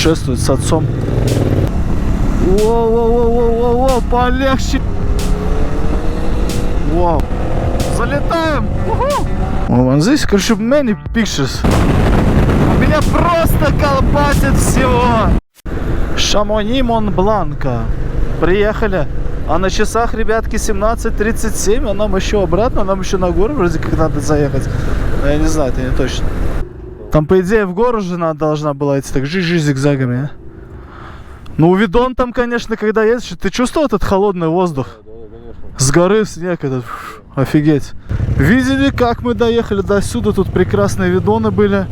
Путешествует с отцом. Воу, полегче. Вау. Залетаем. Вон здесь, короче, many pictures. Меня просто колбасит всего. Шамони Монбланка. Приехали. А на часах, ребятки, 17:37. А нам еще обратно, нам еще на гору вроде как надо заехать. Но я не знаю, это не точно. Там, по идее, в гору же должна была идти так зигзагами, а? Ну, видон там, конечно, когда едешь, ты чувствовал этот холодный воздух? С горы в снег этот, офигеть. Видели, как мы доехали до сюда? Тут прекрасные видоны были.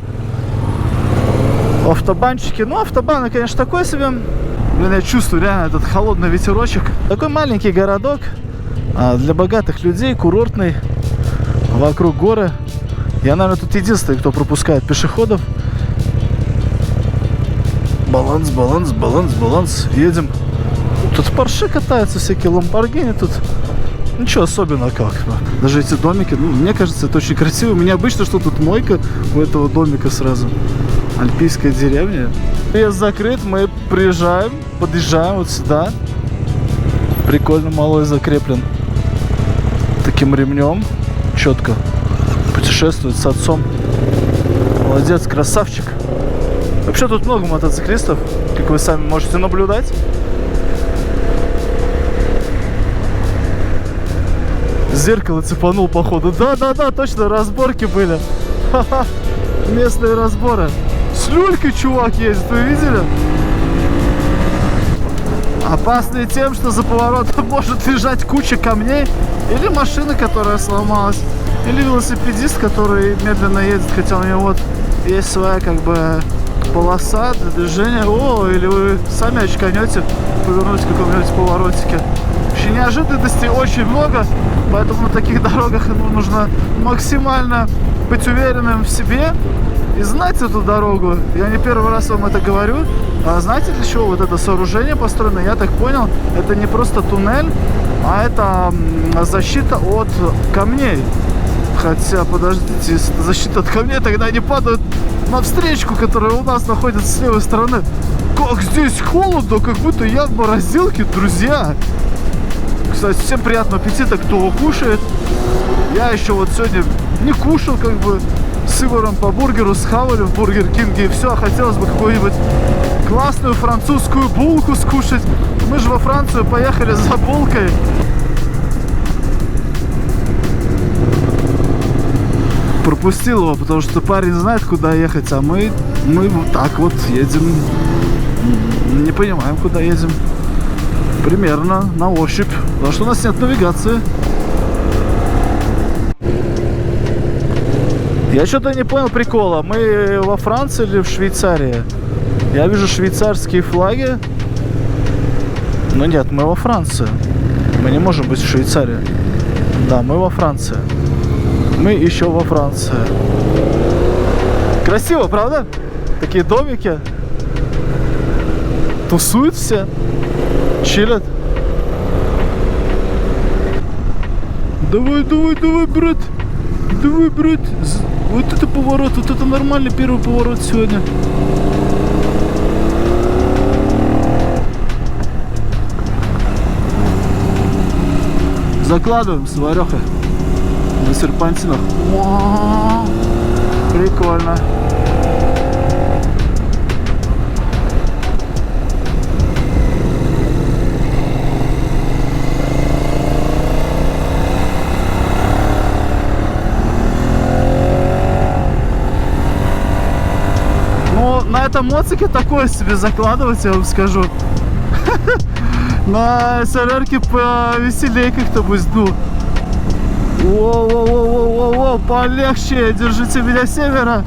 Автобанчики. Ну, автобаны, конечно, такой себе. Блин, я чувствую реально этот холодный ветерочек. Такой маленький городок. Для богатых людей, курортный. Вокруг горы. Я, наверное, тут единственный, кто пропускает пешеходов. Баланс. Едем. Тут Порше катаются, всякие Ламборгини тут. Ничего особенного как. Даже эти домики, ну, мне кажется, это очень красиво. У меня обычно, что тут мойка у этого домика сразу. Альпийская деревня. Въезд закрыт, мы приезжаем, подъезжаем вот сюда. Прикольно, малой закреплен таким ремнем. Четко. Путешествует с отцом. Молодец, красавчик. Вообще тут много мотоциклистов, как вы сами можете наблюдать. Зеркало цепанул, походу. Да, точно, разборки были. Ха-ха, местные разборы. С люлькой чувак ездит, вы видели? Опасный тем, что за поворотом может лежать куча камней. Или машина, которая сломалась. Или велосипедист, который медленно едет, хотя у него вот есть своя как бы полоса для движения. Или вы сами очканете, повернуть в каком-нибудь поворотике. Вообще неожиданностей очень много, поэтому на таких дорогах нужно максимально быть уверенным в себе и знать эту дорогу. Я не первый раз вам это говорю. А знаете, для чего вот это сооружение построено? Я так понял, это не просто туннель, а это защита от камней. Хотя, подождите, если это защита от камней, тогда они падают на встречку, которая у нас находится с левой стороны. Как здесь холодно, как будто я в морозилке, друзья. Кстати, всем приятного аппетита, кто кушает. Я еще вот сегодня не кушал, как бы, с Иваром по бургеру схавали в Бургер Кинге и все. Хотелось бы какую-нибудь классную французскую булку скушать. Мы же во Францию поехали за булкой. Пропустил его, потому что парень знает, куда ехать, а мы вот так вот едем. Не понимаем, куда едем. Примерно на ощупь, потому что у нас нет навигации. Я что-то не понял прикола. Мы во Франции или в Швейцарии? Я вижу швейцарские флаги. Но нет, мы во Франции. Мы не можем быть в Швейцарии. Да, мы во Франции. Мы еще во Франции. Красиво, правда? Такие домики. Тусуют все. Чилят. Давай, брат. Давай, брат. Вот это поворот. Вот это нормальный первый поворот сегодня. Закладываем с Варехой на серпантинах. Прикольно. Ну, на этом моцике такое себе закладывать, я вам скажу. На солярке повеселее как-то будет, ну. Воу, полегче, держите меня севера.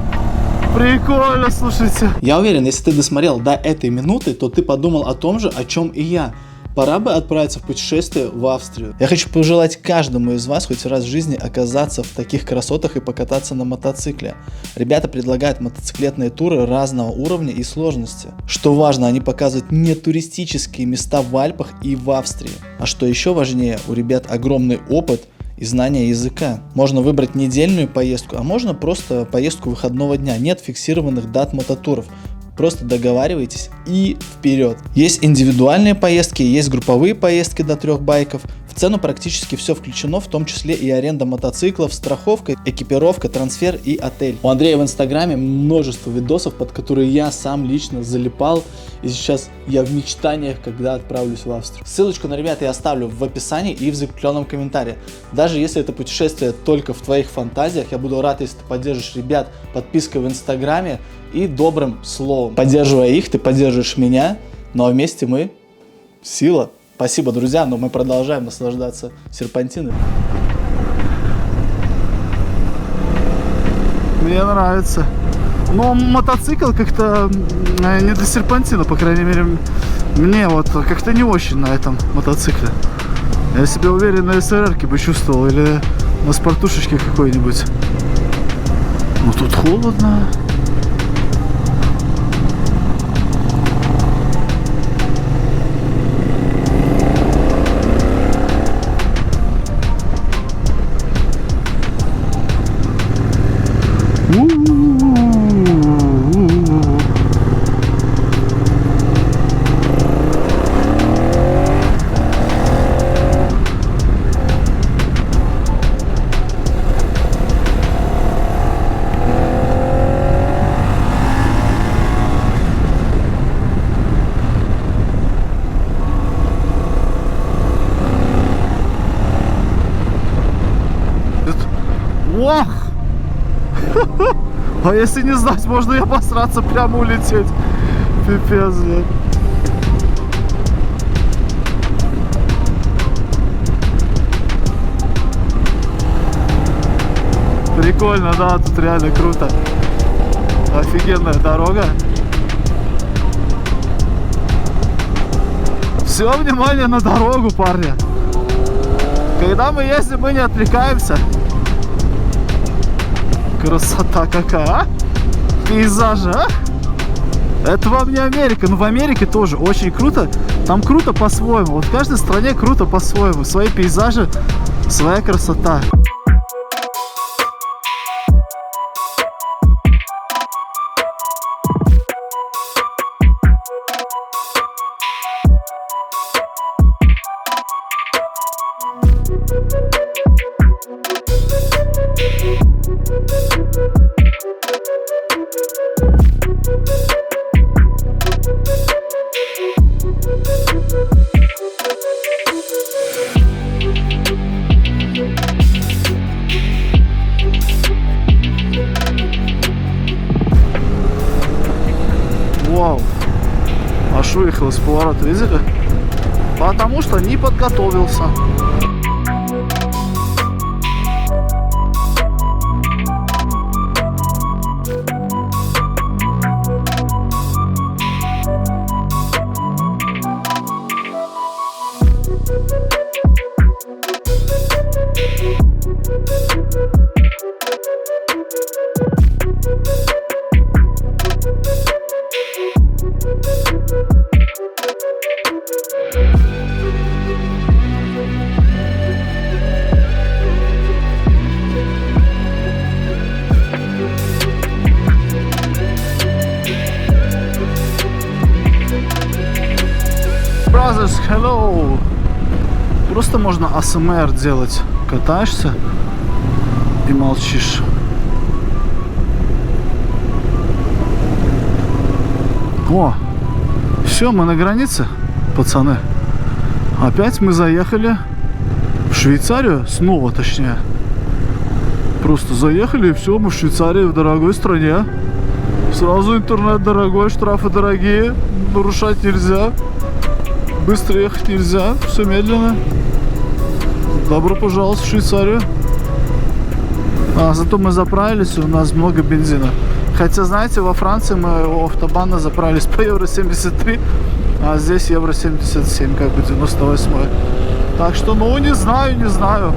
Прикольно, слушайте. Я уверен, если ты досмотрел до этой минуты, то ты подумал о том же, о чем и я. Пора бы отправиться в путешествие в Австрию. Я хочу пожелать каждому из вас хоть раз в жизни оказаться в таких красотах и покататься на мотоцикле. Ребята предлагают мотоциклетные туры разного уровня и сложности. Что важно, они показывают не туристические места в Альпах и в Австрии. А что еще важнее, у ребят огромный опыт и знание языка. Можно выбрать недельную поездку, а можно просто поездку выходного дня. Нет фиксированных дат мототуров. Просто договаривайтесь и вперед. Есть индивидуальные поездки, есть групповые поездки до 3 байков. В цену практически все включено, в том числе и аренда мотоциклов, страховка, экипировка, трансфер и отель. У Андрея в инстаграме множество видосов, под которые я сам лично залипал. И сейчас я в мечтаниях, когда отправлюсь в Австрию. Ссылочку на ребят я оставлю в описании и в закрепленном комментарии. Даже если это путешествие только в твоих фантазиях, я буду рад, если ты поддержишь ребят подпиской в инстаграме и добрым словом. Поддерживая их, ты поддерживаешь меня, ну а вместе мы сила. Спасибо, друзья, но мы продолжаем наслаждаться серпантиной. Мне нравится. Но мотоцикл как-то не до серпантина, по крайней мере, мне вот как-то не очень на этом мотоцикле. Я себя уверен на СРР-ке бы чувствовал или на спортушечке какой-нибудь. Ну тут холодно. Ох! А если не знать, можно и обосраться, прямо улететь. Пипец, блядь. Прикольно, да, тут реально круто. Офигенная дорога. Все внимание на дорогу, парни. Когда мы ездим, мы не отвлекаемся. Красота какая, а? Пейзажи, а? Это вам не Америка, но в Америке тоже очень круто. Там круто по-своему. Вот в каждой стране круто по-своему. Свои пейзажи, своя красота. Вау, аж выехал из поворота, видели? Потому что не подготовился. Brothers, hello! Просто можно АСМР делать. Катаешься и молчишь. О, все, мы на границе, пацаны. Опять мы заехали в Швейцарию, снова точнее. Просто заехали и все, мы в Швейцарии, в дорогой стране. Сразу интернет дорогой, штрафы дорогие, нарушать нельзя. Быстро ехать нельзя, все медленно. Добро пожаловать в Швейцарию. Зато мы заправились, и у нас много бензина. Хотя, знаете, во Франции мы у автобана заправились по евро 73, а здесь евро 77, как бы 98. Так что, ну, не знаю.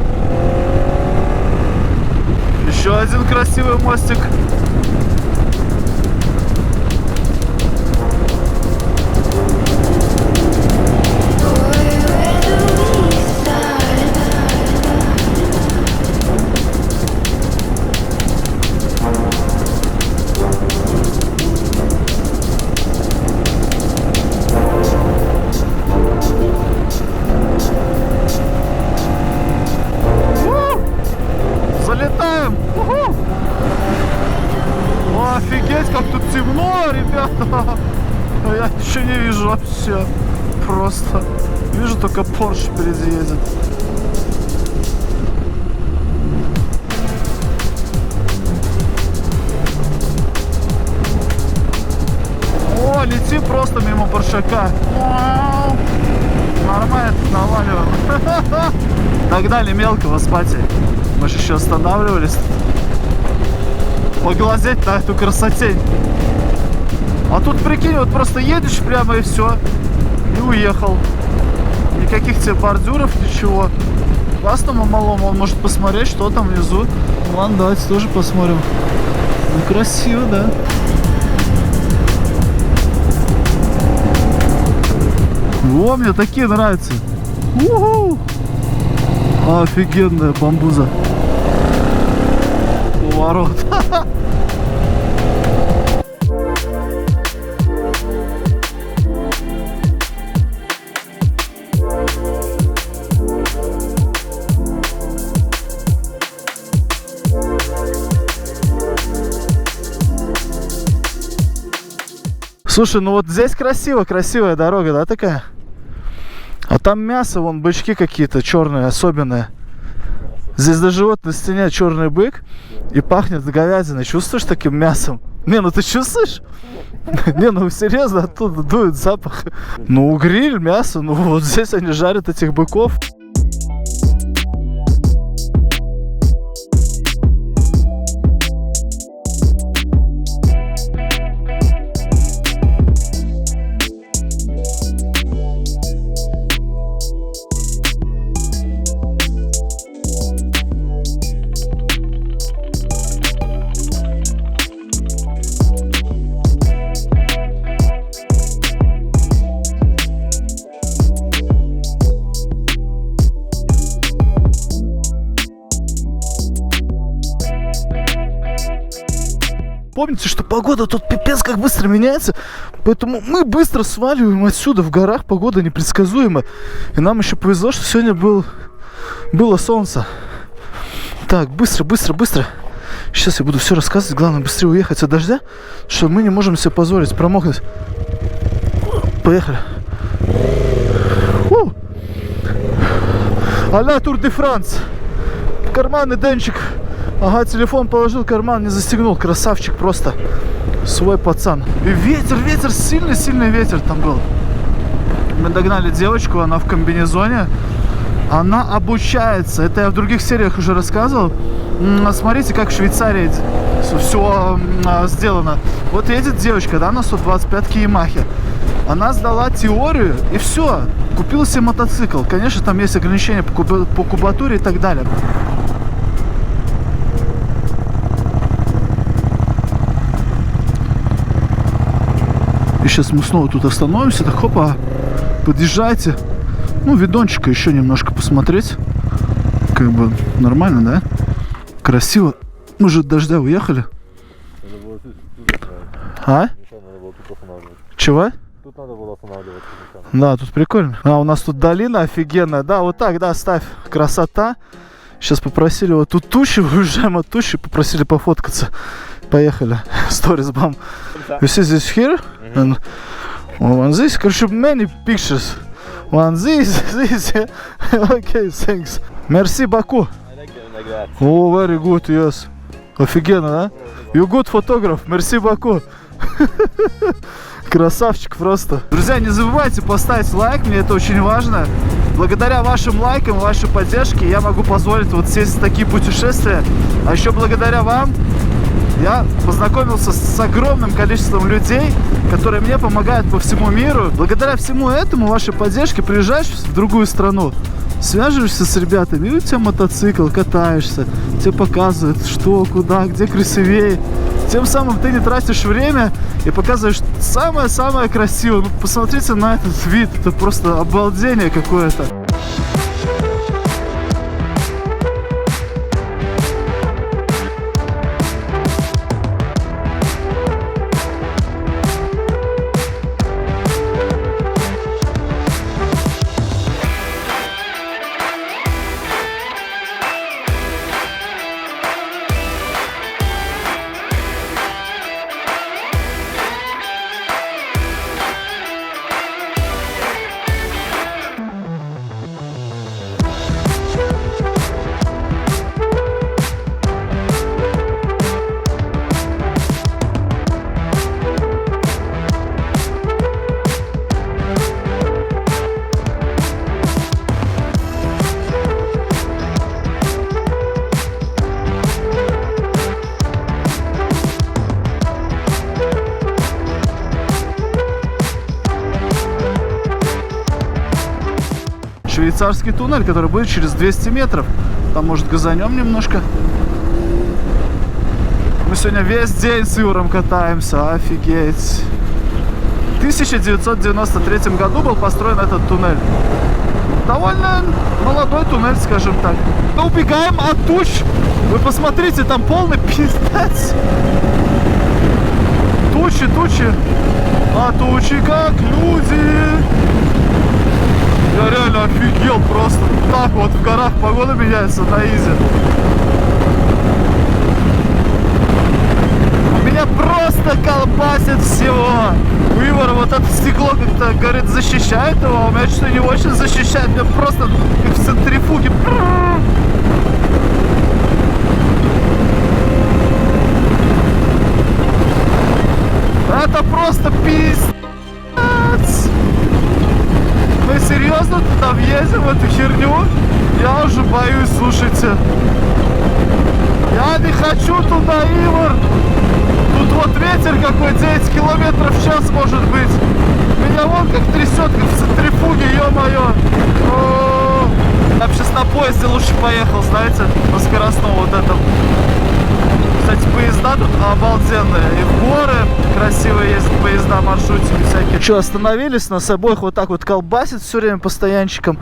Еще один красивый мостик. Я ничего не вижу вообще. Просто. Вижу только Порш впереди едет. О, летим просто мимо Поршака. Нормально наваливаем. Догнали мелкого с батей. Мы же еще останавливались. Поглазеть на эту красотень. А тут, прикинь, вот просто едешь прямо и все. И уехал. Никаких тебе бордюров, ничего. Классному малому он может посмотреть, что там внизу. Ладно, давайте тоже посмотрим. Ну, красиво, да? Во, мне такие нравятся. У-ху! Офигенная бамбуза. Поворот. Слушай, ну вот здесь красиво, красивая дорога, да, такая? А там мясо, вон бычки какие-то черные, особенные. Здесь даже вот на стене черный бык и пахнет говядиной. Чувствуешь таким мясом? Не, ну ты чувствуешь? Не, ну серьезно, оттуда дует запах. Ну гриль, мясо, ну вот здесь они жарят этих быков. Помните, что погода тут пипец как быстро меняется, поэтому мы быстро сваливаем отсюда. В горах погода непредсказуема. И нам еще повезло, что сегодня было солнце. Так, быстро. Сейчас я буду все рассказывать. Главное, быстрее уехать от дождя, что мы не можем себе позволить промокнуть. Поехали. А-ля Тур де Франс. Карманный денчик. Ага, телефон положил, карман не застегнул. Красавчик просто. Свой пацан. И ветер, сильный ветер там был. Мы догнали девочку, она в комбинезоне. Она обучается. Это я в других сериях уже рассказывал. Смотрите, как в Швейцарии все сделано. Вот едет девочка, да, на 125-ке Ямахе. Она сдала теорию и все. Купила себе мотоцикл. Конечно, там есть ограничения по кубатуре и так далее. И сейчас мы снова тут остановимся. Так, хопа, подъезжайте. Ну, видончика еще немножко посмотреть. Как бы нормально, да? Красиво. Мы же от дождя уехали. А? Чего? Тут надо было останавливаться. Да, тут прикольно. А, у нас тут долина офигенная. Да, вот так, да, ставь. Красота. Сейчас попросили вот тут тучи, выезжаем от тучи, попросили пофоткаться. Поехали. Stories bomb. You see this here? And one this. Короче, many pictures. One this. Okay, thanks. Merci beaucoup. Oh, very good, yes. Офигенно, да? You good photograph. Merci beaucoup. Красавчик просто. Друзья, не забывайте поставить лайк, мне это очень важно. Благодаря вашим лайкам, вашей поддержке я могу позволить вот съездить в такие путешествия. А еще благодаря вам я познакомился с огромным количеством людей, которые мне помогают по всему миру. Благодаря всему этому, вашей поддержке, приезжаешь в другую страну, связываешься с ребятами, и у тебя мотоцикл, катаешься, тебе показывают, что, куда, где красивее. Тем самым ты не тратишь время и показываешь самое-самое красивое. Ну, посмотрите на этот вид, это просто обалдение какое-то. швейцарский туннель, который будет через 200 метров. Там, может, газанем немножко. Мы сегодня весь день с Юром катаемся, офигеть. В 1993 году был построен этот туннель. Довольно молодой туннель, скажем так. Мы убегаем от туч. Вы посмотрите, там полный пиздец. Тучи, тучи. А тучи как люди. Я реально офигел просто. Так вот в горах погода меняется на изи. Меня просто колбасит всего. У Ивара вот это стекло как-то, говорит, защищает его, а у меня что-то не очень защищает. Меня просто как в центрифуге. Это просто пиздец. Мы серьезно туда въедем, в эту херню? Я уже боюсь, слушайте. Я не хочу туда, Ивар. Тут вот ветер какой, 9 километров в час может быть. Меня вон как трясет, как в центрифуге, ё-моё. Я бы сейчас на поезде лучше поехал, знаете, по скоростному вот этом. Кстати, поезда тут обалденные. И в горы красивые есть поезда, маршрутики всякие. Что, остановились, нас обоих вот так вот колбасит все время постоянчиком.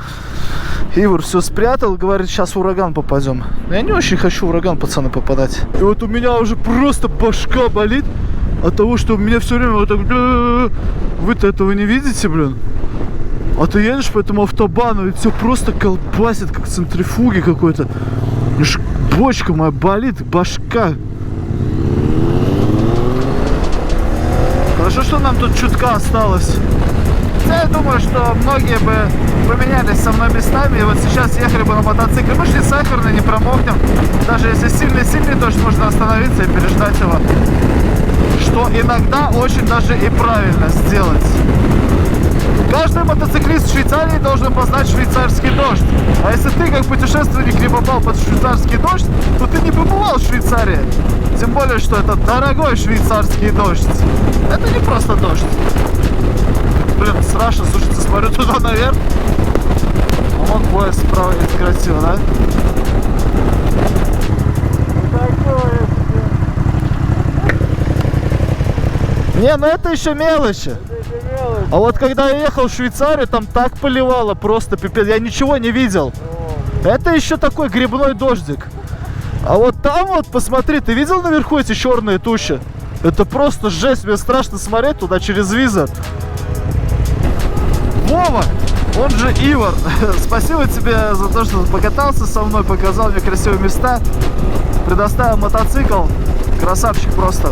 Ивар все спрятал, говорит, сейчас в ураган попадем. Я не очень хочу в ураган, пацаны, попадать. И вот у меня уже просто башка болит от того, что у меня все время вот так... Вы-то этого не видите, блин? А ты едешь по этому автобану, и все просто колбасит, как в центрифуге какой-то. Бочка моя болит, башка. Хорошо, что нам тут чутка осталось. Я думаю, что многие бы поменялись со мной местами. И вот сейчас ехали бы на мотоцикле. Мы шли сахарно, не промокнем. Даже если сильный-сильный дождь, можно остановиться и переждать его. Что иногда очень даже и правильно сделать. Каждый мотоциклист в Швейцарии должен познать швейцарский дождь. А если ты, как путешественник, не попал под швейцарский дождь, то ты не побывал в Швейцарии. Тем более, что это дорогой швейцарский дождь. Это не просто дождь. Блин, страшно, слушайте, смотрю туда наверх. А вон поезд справа есть, красиво, да? Не, ну это еще мелочи. А вот когда я ехал в Швейцарию, там так поливало, просто пипец. Я ничего не видел. Это еще такой грибной дождик. А вот там вот, посмотри, ты видел наверху эти черные тучи? Это просто жесть, мне страшно смотреть туда через визор. Вова, он же Ивар, спасибо тебе за то, что покатался со мной, показал мне красивые места, предоставил мотоцикл, красавчик просто.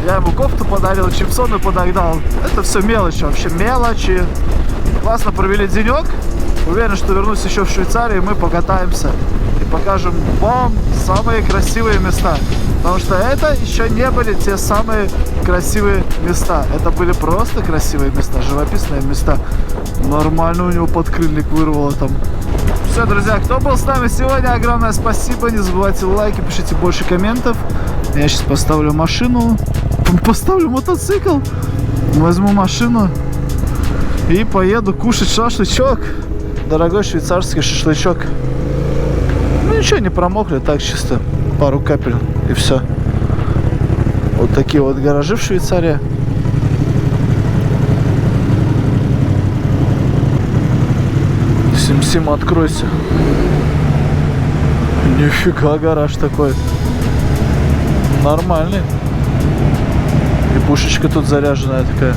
Я ему кофту подарил, чипсоны подогнал. Это все мелочи, вообще мелочи. Классно провели денек. Уверен, что вернусь еще в Швейцарию, и мы покатаемся и покажем вам самые красивые места. Потому что это еще не были те самые красивые места. Это были просто красивые места, живописные места. Нормально у него подкрыльник вырвало там. Все, друзья, кто был с нами сегодня, огромное спасибо. Не забывайте лайки, пишите больше комментов. Я сейчас поставлю машину, поставлю мотоцикл, возьму машину и поеду кушать шашлычок. Дорогой швейцарский шашлычок. Ну ничего, не промокли, так чисто пару капель и все. Вот такие вот гаражи в Швейцарии. Сим-Сим, откройся. Нифига, гараж такой. Нормальный. И пушечка тут заряженная такая.